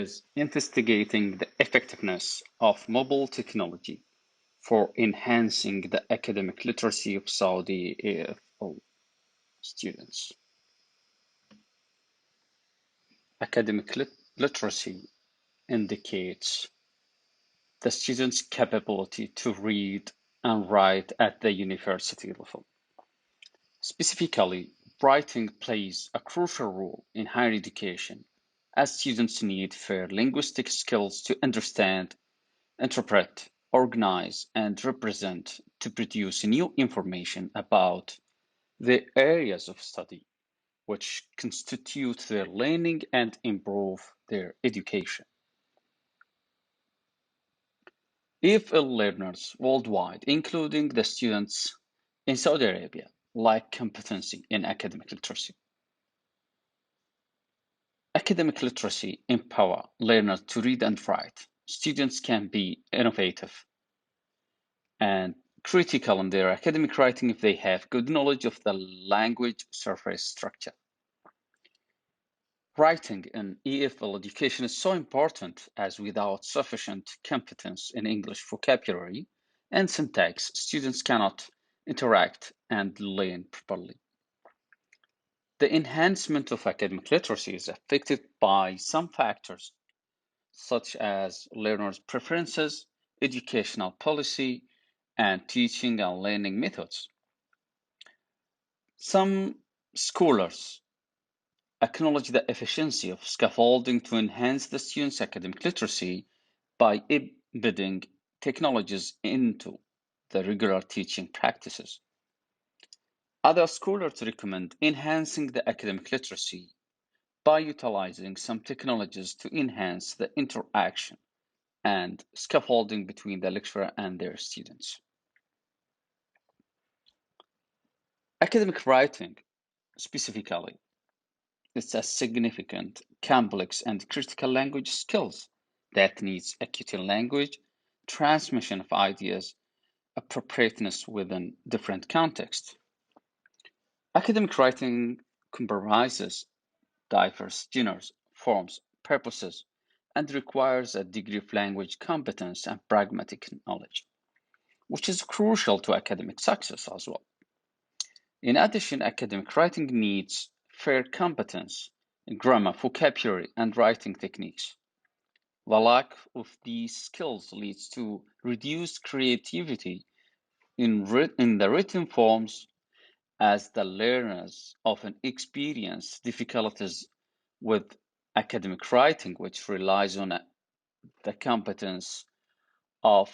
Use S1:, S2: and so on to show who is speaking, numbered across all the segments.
S1: is investigating the effectiveness of mobile technology for enhancing the academic literacy of Saudi AFO students. Academic literacy indicates the student's capability to read and write at the university level. Specifically, writing plays a crucial role in higher education as students need fair linguistic skills to understand, interpret, organize, and represent to produce new information about the areas of study which constitute their learning and improve their education. EFL learners worldwide, including the students in Saudi Arabia, lack competency in academic literacy. Academic literacy empower learners to read and write. Students can be innovative and critical in their academic writing if they have good knowledge of the language surface structure. Writing in EFL education is so important as without sufficient competence in English vocabulary and syntax, students cannot interact and learn properly. The enhancement of academic literacy is affected by some factors, such as learners' preferences, educational policy, and teaching and learning methods. Some scholars acknowledge the efficiency of scaffolding to enhance the student's academic literacy by embedding technologies into the regular teaching practices. Other scholars recommend enhancing the academic literacy by utilizing some technologies to enhance the interaction and scaffolding between the lecturer and their students. Academic writing, specifically, is a significant, complex, and critical language skills that needs acuity in language, transmission of ideas, appropriateness within different contexts. Academic writing comprises diverse genres, forms, purposes, and requires a degree of language competence and pragmatic knowledge, which is crucial to academic success as well. In addition, academic writing needs fair competence in grammar, vocabulary, and writing techniques. The lack of these skills leads to reduced creativity in the written forms, as the learners often experience difficulties with academic writing, which relies on the competence of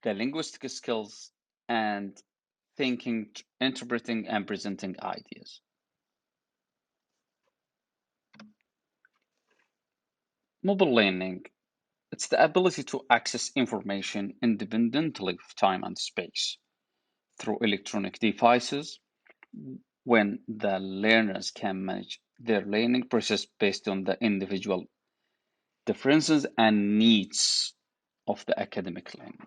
S1: the linguistic skills and thinking, interpreting, and presenting ideas. Mobile learning, it's the ability to access information independently of time and space through electronic devices when the learners can manage their learning process based on the individual differences and needs of the academic learning.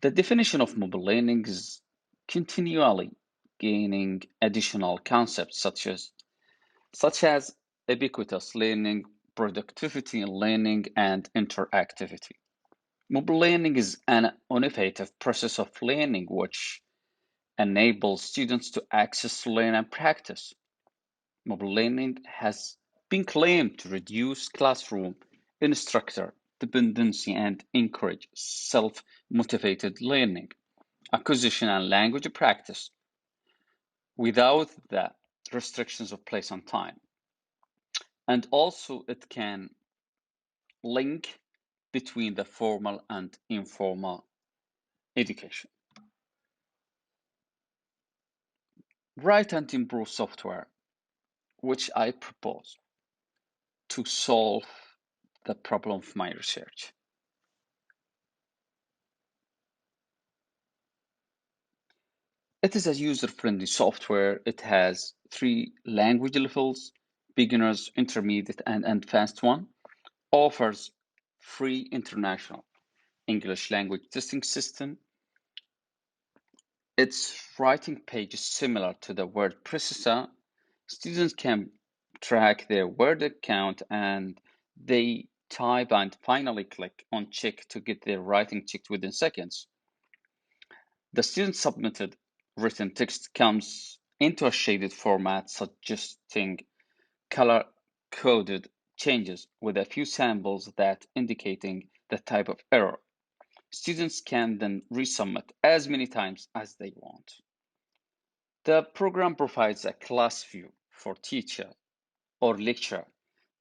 S1: The definition of mobile learning is continually gaining additional concepts such as ubiquitous learning, productivity learning, and interactivity. Mobile learning is an innovative process of learning which enables students to access, learn, and practice. Mobile learning has been claimed to reduce classroom instructor dependency and encourage self-motivated learning, acquisition, and language practice without the restrictions of place and time. And also it can link between the formal and informal education. Write and improve software, which I propose to solve the problem of my research. It is a user-friendly software. It has 3 language levels: beginners, intermediate, and advanced one. Offers free international English language testing system. Its writing page is similar to the word processor. Students can track their word count, and they type and finally click on check to get their writing checked within seconds. The student submitted written text comes into a shaded format suggesting color-coded changes with a few samples that indicating the type of error. Students can then resubmit as many times as they want. The program provides a class view for teacher or lecturer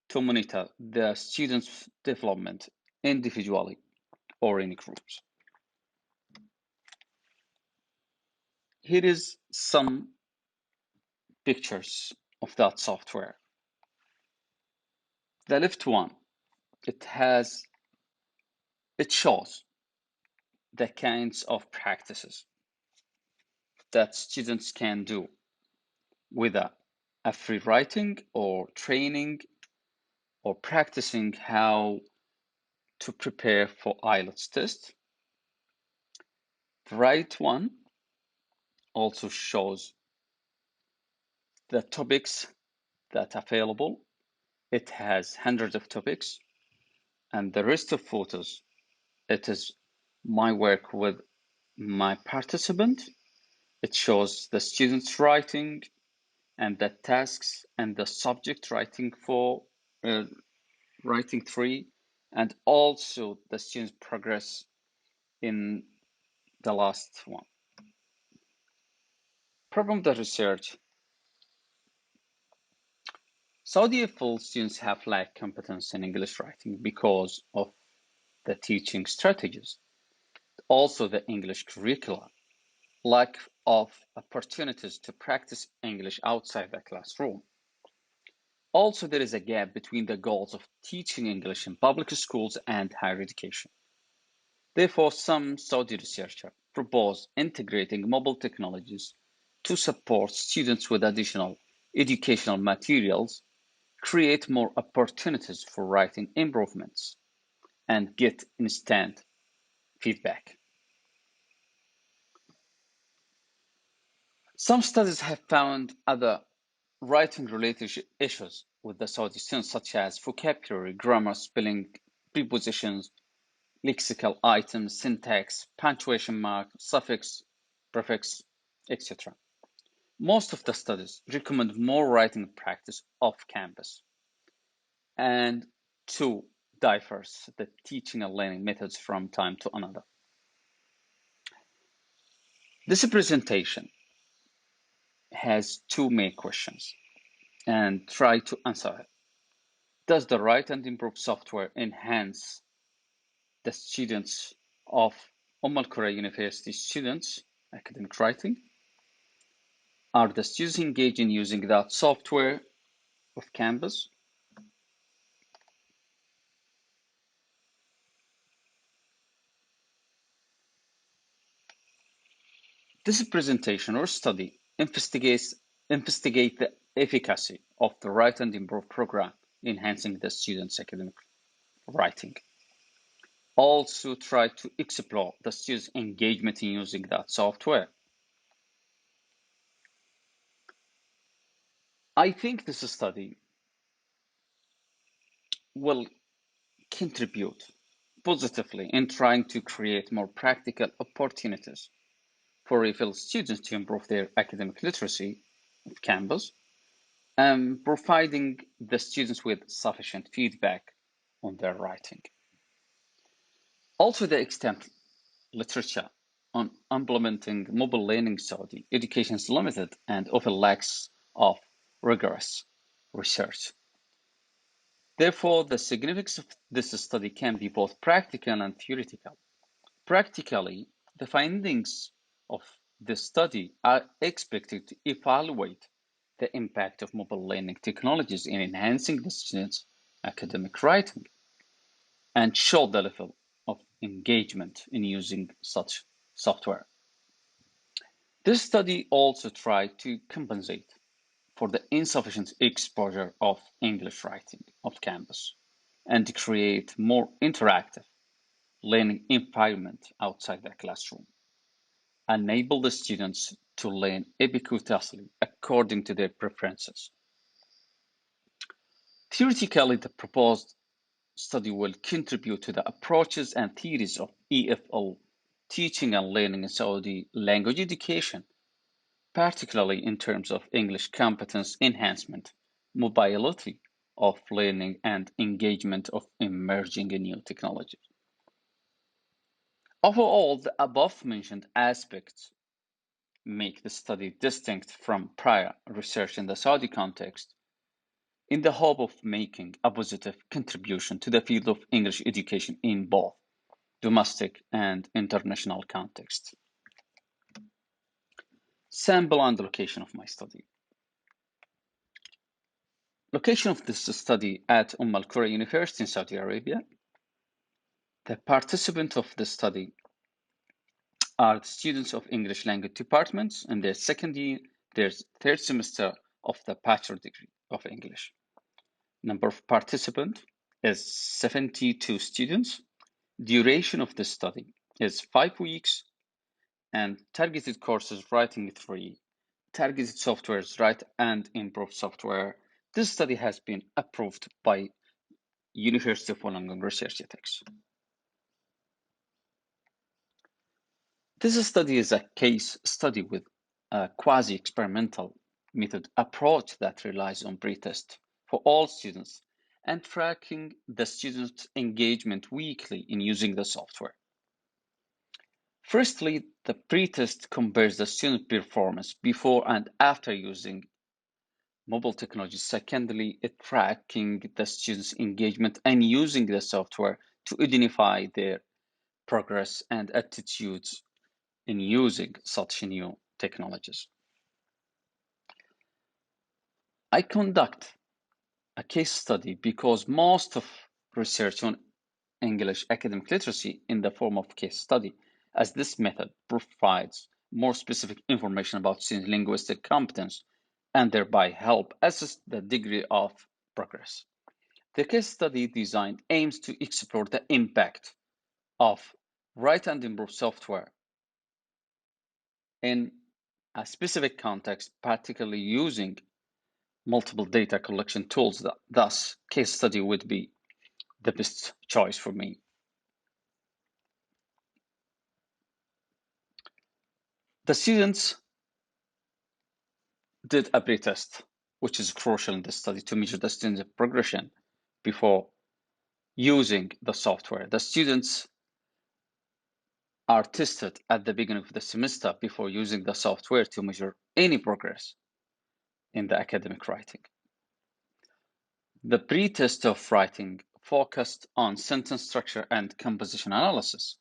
S1: to monitor the students' development individually or in groups. Here is some pictures of that software. The left one, it shows the kinds of practices that students can do with a free writing or training or practicing how to prepare for IELTS test. The right one also shows the topics that are available. It has hundreds of topics, and the rest of photos, it is my work with my participant. It shows the students writing and the tasks and the subject writing for writing 3, and also the students progress in the last one. From the research, Saudi full students have lacked competence in English writing because of the teaching strategies, also the English curricula, lack of opportunities to practice English outside the classroom. Also, there is a gap between the goals of teaching English in public schools and higher education. Therefore, some Saudi researchers propose integrating mobile technologies to support students with additional educational materials, create more opportunities for writing improvements, and get instant feedback. Some studies have found other writing-related issues with the Saudi students, such as vocabulary, grammar, spelling, prepositions, lexical items, syntax, punctuation mark, suffix, prefix, etc. Most of the studies recommend more writing practice off campus and to diverse the teaching and learning methods from time to another. This presentation has two main questions and try to answer it. Does the Write and Improve software enhance the students of Al University students' academic writing? Are the students engaged in using that software of campus? This presentation or study investigates the efficacy of the Write and Improve program, enhancing the students' academic writing. Also try to explore the students' engagement in using that software. I think this study will contribute positively in trying to create more practical opportunities for refill students to improve their academic literacy of campus, and providing the students with sufficient feedback on their writing. Also, the extent literature on implementing mobile learning Saudi education is limited and often lacks of rigorous research. Therefore, the significance of this study can be both practical and theoretical. Practically, the findings of the study are expected to evaluate the impact of mobile learning technologies in enhancing the students' academic writing and show the level of engagement in using such software. This study also tried to compensate for the insufficient exposure of English writing off campus and create more interactive learning environment outside the classroom. Enable the students to learn ubiquitously according to their preferences. Theoretically, the proposed study will contribute to the approaches and theories of EFL teaching and learning in Saudi language education, particularly in terms of English competence enhancement, mobility of learning, and engagement of emerging and new technologies. Overall, the above-mentioned aspects make the study distinct from prior research in the Saudi context in the hope of making a positive contribution to the field of English education in both domestic and international contexts. Sample and location of my study. Location of this study at Al Qura University in Saudi Arabia. The participants of the study are students of English language departments in their second year, their third semester of the bachelor degree of English. Number of participants is 72 students. Duration of the study is 5 weeks, and targeted courses writing 3, targeted softwares write and improve software. This study has been approved by University of Wollongong Research Ethics. This study is a case study with a quasi-experimental method approach that relies on pretest for all students and tracking the students' engagement weekly in using the software. Firstly, the pretest compares the student performance before and after using mobile technology. Secondly, it tracking the students' engagement and using the software to identify their progress and attitudes in using such new technologies. I conduct a case study because most of research on English academic literacy in the form of case study, as this method provides more specific information about student linguistic competence and thereby help assess the degree of progress. The case study design aims to explore the impact of write and improve software in a specific context, particularly using multiple data collection tools. Thus, case study would be the best choice for me. The students did a pretest, which is crucial in this study to measure the students' progression before using the software. The students are tested at the beginning of the semester before using the software to measure any progress in the academic writing. The pre-test of writing focused on sentence structure and composition analysis.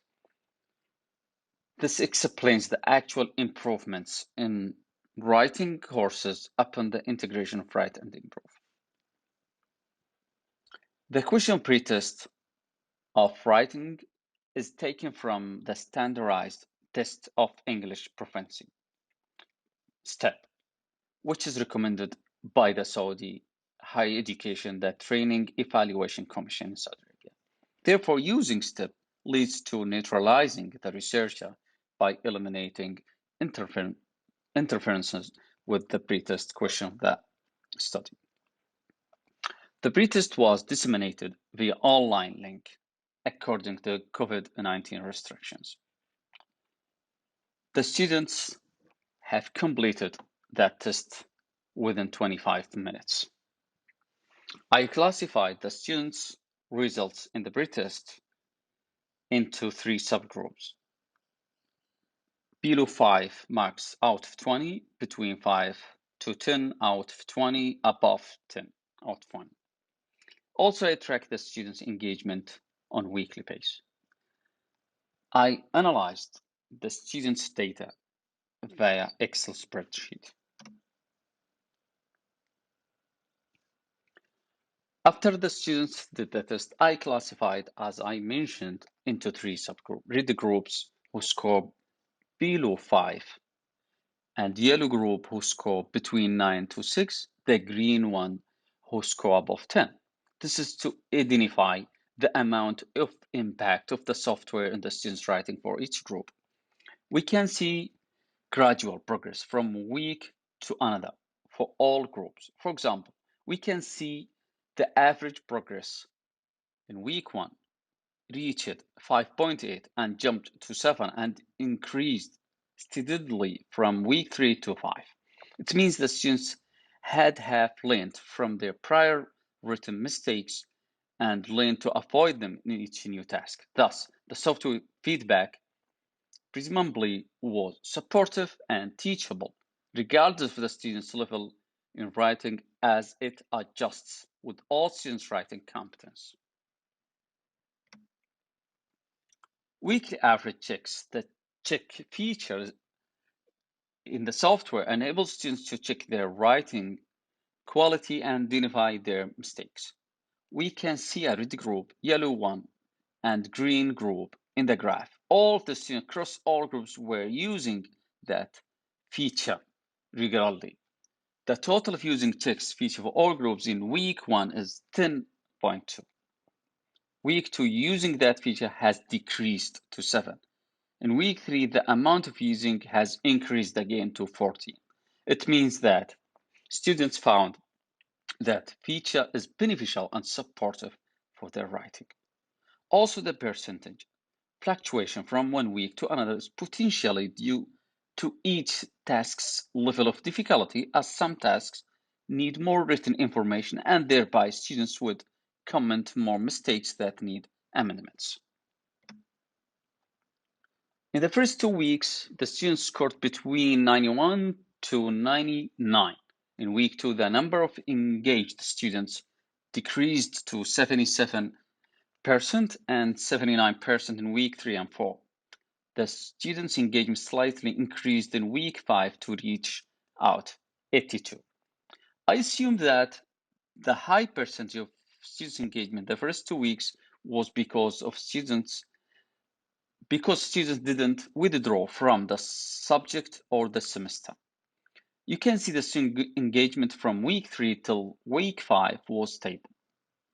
S1: This explains the actual improvements in writing courses upon the integration of write and improve. The question pretest of writing is taken from the standardized test of English proficiency STEP, which is recommended by the Saudi Higher Education, the Training Evaluation Commission in Saudi Arabia. Therefore, using STEP leads to neutralizing the researcher by eliminating interferences with the pretest question of the study. The pretest was disseminated via online link according to COVID-19 restrictions. The students have completed that test within 25 minutes. I classified the students' results in the pretest into 3 subgroups. Below 5 marks out of 20, between 5 to 10 out of 20, above 10 out of 20. Also, I track the students' engagement on weekly basis. I analyzed the students' data via Excel spreadsheet. After the students did the test, I classified, as I mentioned, into 3 subgroups. Red groups who score below 5, and yellow group who score between 9 to 6, the green one who score above 10. This is to identify the amount of impact of the software in the students' writing for each group. We can see gradual progress from week to another for all groups. For example, we can see The average progress in week 1 reached 5.8 and jumped to 7 and increased steadily from week 3 to 5. It means the students had half learned from their prior written mistakes and learned to avoid them in each new task. Thus, the software feedback presumably was supportive and teachable, regardless of the student's level in writing, as it adjusts with all students' writing competence. Weekly average checks. The check feature in the software enables students to check their writing quality and identify their mistakes. We can see a red group, yellow one, and green group in the graph. All of the students across all groups were using that feature regularly. The total of using checks feature for all groups in week 1 is 10.2. Week 2 using that feature has decreased to 7. In week 3, the amount of using has increased again to 14. It means that students found that feature is beneficial and supportive for their writing. Also, the percentage fluctuation from one week to another is potentially due to each task's level of difficulty, as some tasks need more written information and thereby students would comment more mistakes that need amendments. In the first 2 weeks, the students scored between 91 to 99. In week 2, the number of engaged students decreased to 77% and 79% in week 3 and 4. The students' engagement slightly increased in week 5 to reach out 82. I assume that the high percentage of students' engagement the first 2 weeks was because students didn't withdraw from the subject or the semester. You can see the student engagement from week 3 till week 5 was stable,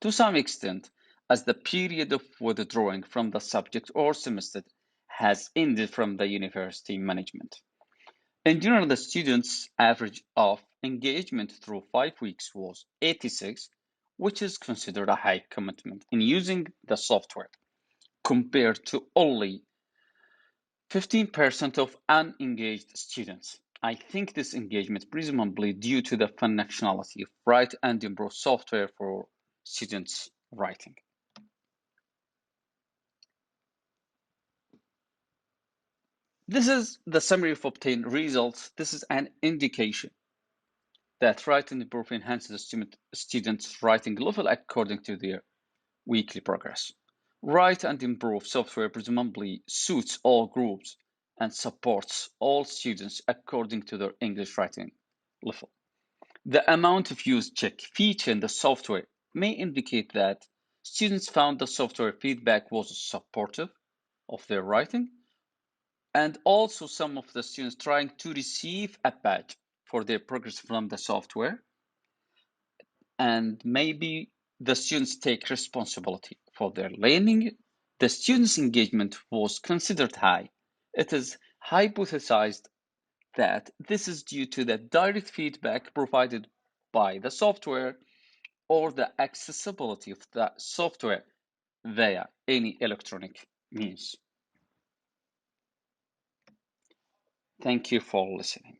S1: to some extent, as the period of withdrawing from the subject or semester has ended from the university management. In general, the students' average of engagement through 5 weeks was 86, which is considered a high commitment in using the software, compared to only 15% of unengaged students. I think this engagement presumably due to the functionality of write and improve software for students' writing. This is the summary of obtained results. This is an indication that write and improve enhances the students' writing level according to their weekly progress. Write and improve software presumably suits all groups and supports all students according to their English writing level. The amount of use check feature in the software may indicate that students found the software feedback was supportive of their writing, and also some of the students trying to receive a badge for their progress from the software, and maybe the students take responsibility for their learning. The students' engagement was considered high. It is hypothesized that this is due to the direct feedback provided by the software or the accessibility of the software via any electronic means. Thank you for listening.